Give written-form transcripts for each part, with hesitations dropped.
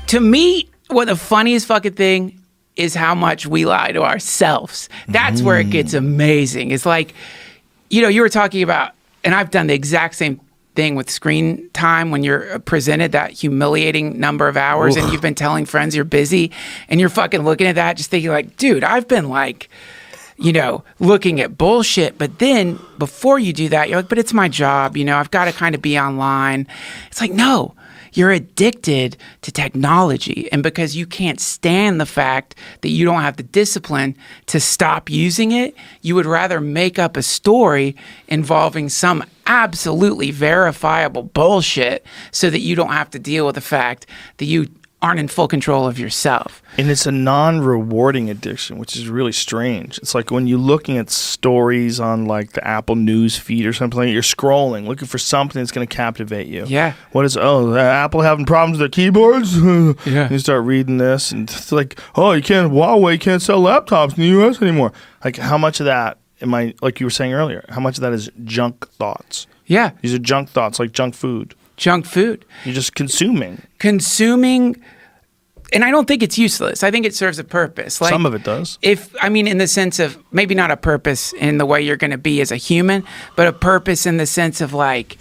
To me, what the funniest fucking thing is how much we lie to ourselves. That's where it gets amazing. It's like, you know, you were talking about, and I've done the exact same thing with screen time when you're presented that humiliating number of hours and you've been telling friends you're busy and you're fucking looking at that just thinking like, dude, I've been like, you know, looking at bullshit. But then before you do that, you're like, but it's my job, you know, I've got to kind of be online. It's like, no. You're addicted to technology, and because you can't stand the fact that you don't have the discipline to stop using it, you would rather make up a story involving some absolutely verifiable bullshit so that you don't have to deal with the fact that you aren't in full control of yourself. And it's a non-rewarding addiction, which is really strange. It's like when you're looking at stories on like the Apple News feed or something, like you're scrolling, looking for something that's going to captivate you. Yeah. What is, Apple having problems with their keyboards? Yeah. You start reading this and it's like, Huawei can't sell laptops in the U.S. anymore. Like how much of that, like you were saying earlier, how much of that is junk thoughts? Yeah. These are junk thoughts, like junk food. Junk food. You're just consuming. And I don't think it's useless. I think it serves a purpose. Like, some of it does. In the sense of maybe not a purpose in the way you're going to be as a human, but a purpose in the sense of like,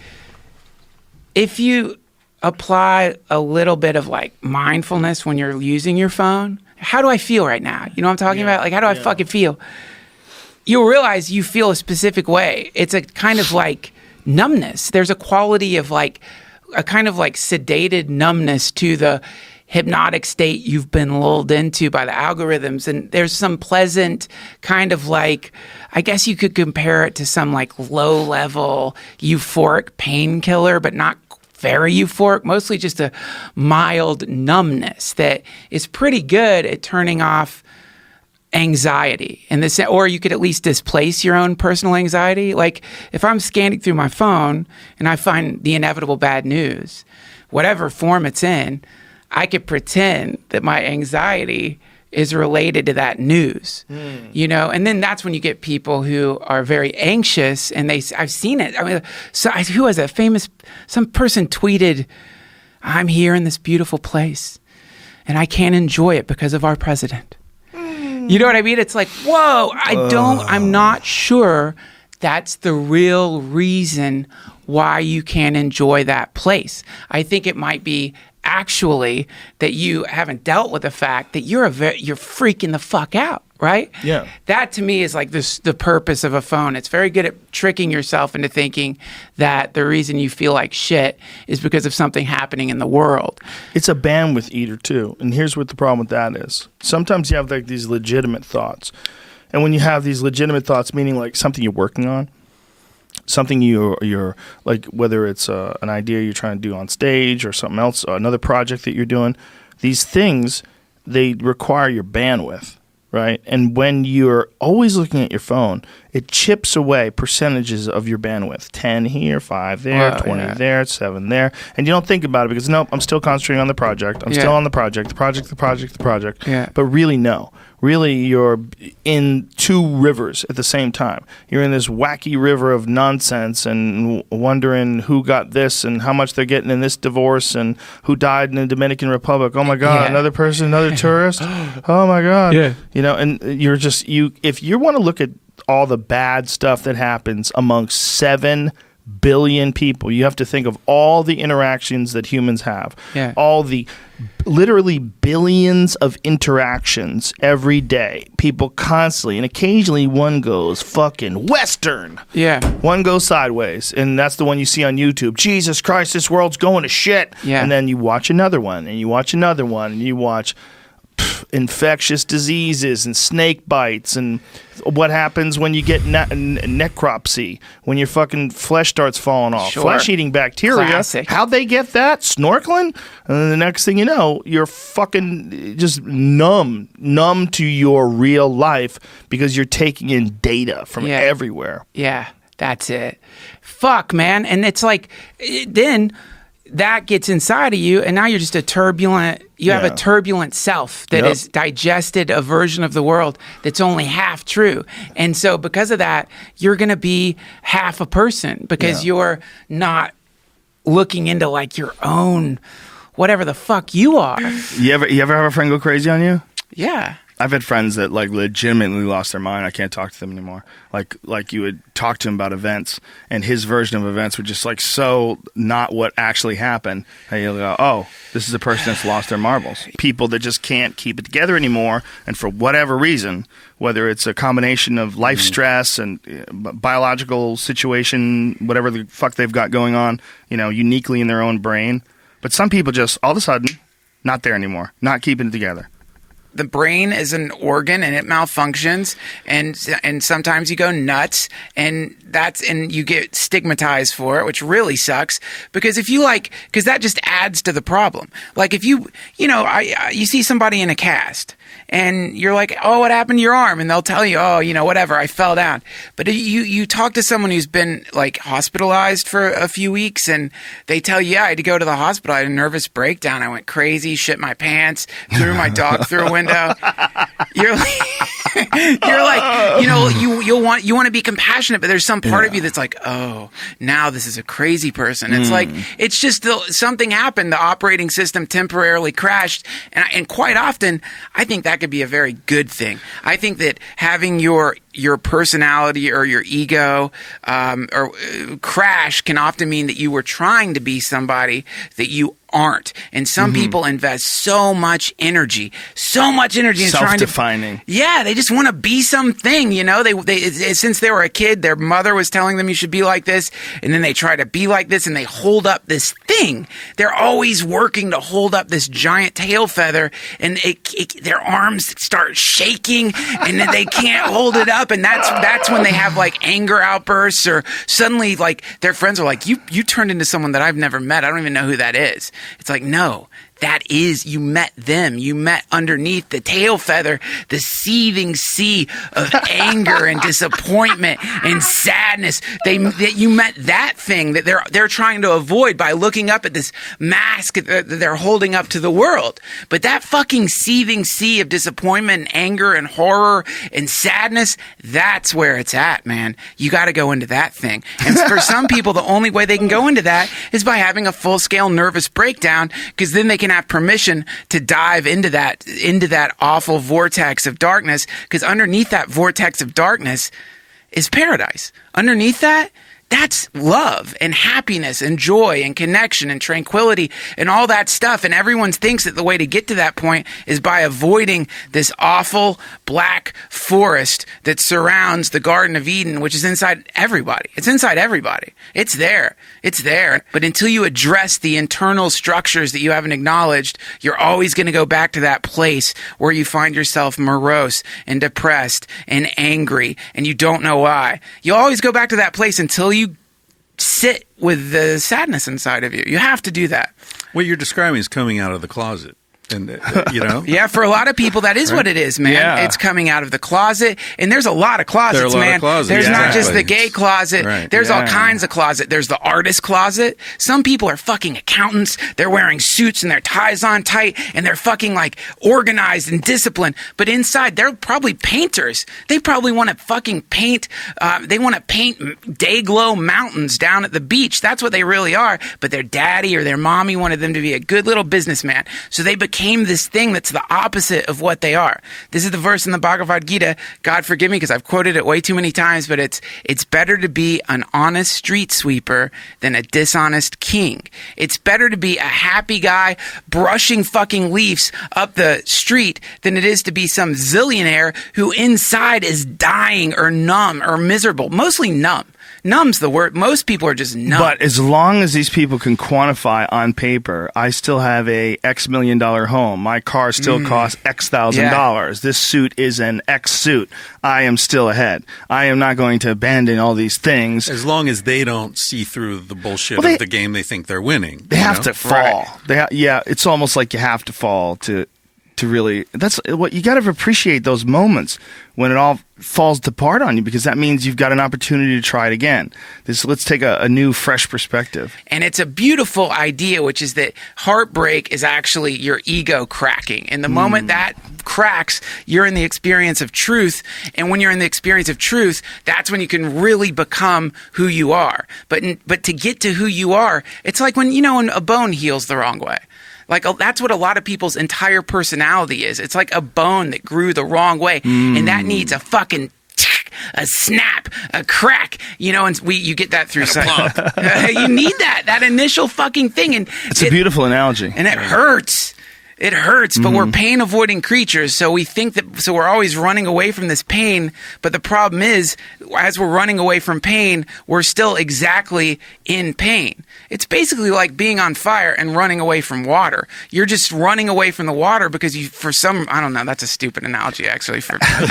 if you apply a little bit of like mindfulness when you're using your phone, how do I feel right now? You know what I'm talking about? Like, how do I fucking feel? You'll realize you feel a specific way. It's a kind of like numbness. There's a quality of like, a kind of like sedated numbness to the hypnotic state you've been lulled into by the algorithms. And there's some pleasant kind of like, I guess you could compare it to some like low level euphoric painkiller, but not very euphoric, mostly just a mild numbness that is pretty good at turning off anxiety in this, or you could at least displace your own personal anxiety. Like if I'm scanning through my phone and I find the inevitable bad news, whatever form it's in, I could pretend that my anxiety is related to that news, you know? And then that's when you get people who are very anxious and I've seen it. I mean, who was that some person tweeted, I'm here in this beautiful place and I can't enjoy it because of our president. You know what I mean? It's like, whoa, I'm not sure that's the real reason why you can't enjoy that place. I think it might be actually that you haven't dealt with the fact that you're freaking the fuck out, right? Yeah. That to me is like the purpose of a phone. It's very good at tricking yourself into thinking that the reason you feel like shit is because of something happening in the world. It's a bandwidth eater too. And here's what the problem with that is. Sometimes you have like these legitimate thoughts. And when you have these legitimate thoughts, meaning like something you're working on, something you're like, whether it's an idea you're trying to do on stage or something else, another project that you're doing, these things, they require your bandwidth, right? And when you're always looking at your phone, it chips away percentages of your bandwidth. 10 here, 5 there, 20 there, 7 there. And you don't think about it because, nope, I'm still concentrating on the project. I'm still on the project. Yeah. But really, no. Really, you're in two rivers at the same time. You're in this wacky river of nonsense and wondering who got this and how much they're getting in this divorce and who died in the Dominican Republic. Oh, my God, another person, another tourist. Oh, my God. Yeah. You know, and you're just, if you want to look at all the bad stuff that happens amongst 7 billion people, you have to think of all the interactions that humans have. Yeah. All the literally billions of interactions every day. People constantly, and occasionally one goes fucking Western. Yeah. One goes sideways, and that's the one you see on YouTube. Jesus Christ, this world's going to shit. Yeah. And then you watch another one, and you watch another one, and you watch infectious diseases and snake bites and what happens when you get necropsy, when your fucking flesh starts falling off. Sure. Flesh-eating bacteria. Classic. How'd they get that? Snorkeling? And then the next thing you know, you're fucking just numb to your real life because you're taking in data from everywhere. Yeah, that's it. Fuck, man. And it's like, then that gets inside of you, and now you're just a turbulent. You have a Yeah. turbulent self that Yep. has digested a version of the world that's only half true, and so because of that, you're going to be half a person because Yeah. you're not looking into like your own whatever the fuck you are. You ever have a friend go crazy on you? Yeah. I've had friends that like legitimately lost their mind. I can't talk to them anymore. Like you would talk to him about events, and his version of events were just like so not what actually happened. And you'll go, oh, this is a person that's lost their marbles. People that just can't keep it together anymore, and for whatever reason, whether it's a combination of life stress and biological situation, whatever the fuck they've got going on, uniquely in their own brain. But some people just all of a sudden not there anymore, not keeping it together. The brain is an organ and it malfunctions, and sometimes you go nuts, and you get stigmatized for it, which really sucks because because that just adds to the problem. Like if you see somebody in a cast and you're like, oh, what happened to your arm? And they'll tell you, oh, whatever, I fell down. But you talk to someone who's been like hospitalized for a few weeks and they tell you, yeah, I had to go to the hospital. I had a nervous breakdown. I went crazy, shit my pants, threw my dog through a window. You're like, you want to be compassionate, but there's some part of you that's like, oh, now this is a crazy person. It's like, it's just something happened. The operating system temporarily crashed. And quite often, I think that could be a very good thing. I think that having your personality or your ego or crash can often mean that you were trying to be somebody that you aren't. And some people invest so much energy in Self-defining. Yeah, they just want to be something, They since they were a kid, their mother was telling them you should be like this, and then they try to be like this, and they hold up this thing. They're always working to hold up this giant tail feather, and their arms start shaking, and then they can't hold it up, and that's when they have like anger outbursts, or suddenly like their friends are like, you turned into someone that I've never met. I don't even know who that is. It's like, no. That is, you met them. You met underneath the tail feather, the seething sea of anger and disappointment and sadness. You met that thing that they're trying to avoid by looking up at this mask that they're holding up to the world. But that fucking seething sea of disappointment and anger and horror and sadness, that's where it's at, man. You got to go into that thing. And for some people, the only way they can go into that is by having a full-scale nervous breakdown, because then they can have permission to dive into that awful vortex of darkness, because underneath that vortex of darkness is paradise. Underneath that, that's love and happiness and joy and connection and tranquility and all that stuff. And everyone thinks that the way to get to that point is by avoiding this awful black forest that surrounds the Garden of Eden, which is inside everybody. It's inside everybody. It's there. It's there. But until you address the internal structures that you haven't acknowledged, you're always going to go back to that place where you find yourself morose and depressed and angry and you don't know why. You always go back to that place until you sit with the sadness inside of you. You have to do that. What you're describing is coming out of the closet. And, Yeah, for a lot of people, that is what it is, man. Yeah. It's coming out of the closet. And there's a lot of closets, There are a lot man. of closets, There's not just exactly. the gay closet. Right. There's all Yeah. kinds of closet. There's the artist closet. Some people are fucking accountants. They're wearing suits and their ties on tight and they're fucking like organized and disciplined. But inside, they're probably painters. They probably want to fucking paint. They want to paint day glow mountains down at the beach. That's what they really are. But their daddy or their mommy wanted them to be a good little businessman. So they became this thing that's the opposite of what they are. This is the verse in the Bhagavad Gita. God forgive me because I've quoted it way too many times, but it's better to be an honest street sweeper than a dishonest king. It's better to be a happy guy brushing fucking leaves up the street than it is to be some zillionaire who inside is dying or numb or miserable. Mostly numb. Numb's the word. Most people are just numb. But as long as these people can quantify on paper, I still have a X $1 million home. My car still costs X $1,000. This suit is an X suit. I am still ahead. I am not going to abandon all these things. as long as they don't see through the bullshit Well, of the game they think they're winning. They have to fall. Yeah, it's almost like you have to fall to to really. That's what you got to appreciate, those moments when it all falls apart on you, because that means you've got an opportunity to try it again. Let's take a new, fresh perspective. And it's a beautiful idea, which is that heartbreak is actually your ego cracking. And the moment that cracks, you're in the experience of truth. And when you're in the experience of truth, that's when you can really become who you are. But to get to who you are, it's like when a bone heals the wrong way. Like, that's what a lot of people's entire personality is. It's like a bone that grew the wrong way, and that needs a fucking a snap, a crack, and you get that through you need that initial fucking thing, and it's a beautiful analogy, and it hurts. It hurts, but we're pain avoiding creatures. So we think so we're always running away from this pain. But the problem is, as we're running away from pain, we're still exactly in pain. It's basically like being on fire and running away from water. You're just running away from the water because I don't know, that's a stupid analogy actually.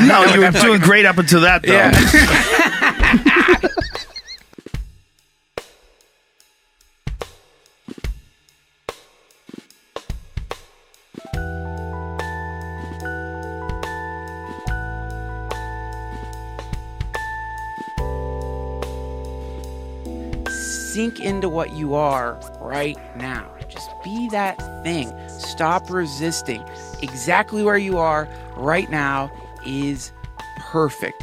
No, you were doing great up until that though. Yeah. Sink into what you are right now. Just be that thing. Stop resisting. Exactly where you are right now is perfect.